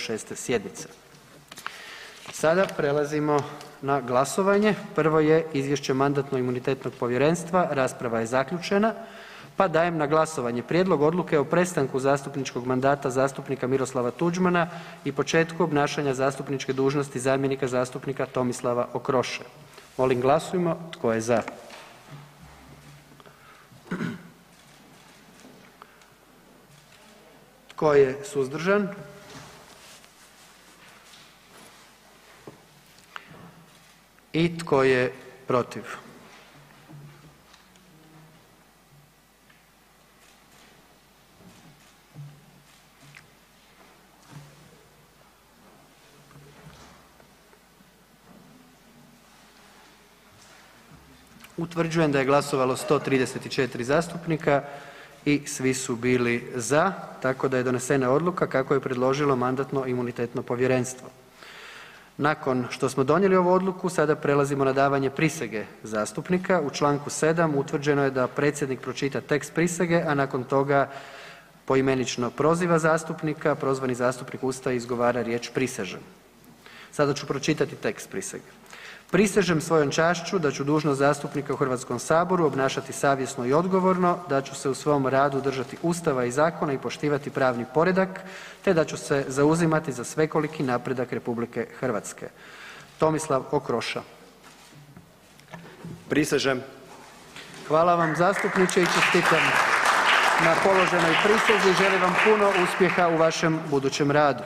6. sjednice. Sada prelazimo na glasovanje. Prvo je Izvješće Mandatno-imunitetnog povjerenstva, rasprava je zaključena, pa dajem na glasovanje Prijedlog odluke o prestanku zastupničkog mandata zastupnika Miroslava Tuđmana i početku obnašanja zastupničke dužnosti zamjenika zastupnika Tomislava Okroše. Molim glasujmo. Tko je za? Tko je suzdržan? I tko je protiv? Utvrđujem da je glasovalo 134 zastupnika i svi su bili za, tako da je donesena odluka kako je predložilo Mandatno-imunitetno povjerenstvo. Nakon što smo donijeli ovu odluku, sada prelazimo na davanje prisege zastupnika. U čl. 7 utvrđeno je da predsjednik pročita tekst prisege, a nakon toga poimenično proziva zastupnika, prozvani zastupnik ustaje i izgovara riječ „prisežem“. Sada ću pročitati tekst prisege. „Prisežem svojom čašću da ću dužnost zastupnika u Hrvatskom saboru obnašati savjesno i odgovorno, da ću se u svom radu držati Ustava i zakona i poštivati pravni poredak, te da ću se zauzimati za svekoliki napredak Republike Hrvatske. Tomislav Okroša“. Prisežem. Hvala vam zastupniče i čestitam na položenoj prisezi i želim vam puno uspjeha u vašem budućem radu.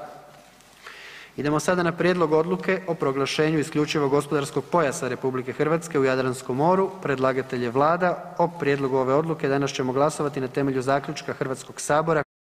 Idemo sada na Prijedlog odluke o proglašenju isključivog gospodarskog pojasa Republike Hrvatske u Jadranskom moru. Predlagatelj je Vlada. O prijedlogu ove odluke danas ćemo glasovati na temelju zaključka Hrvatskog sabora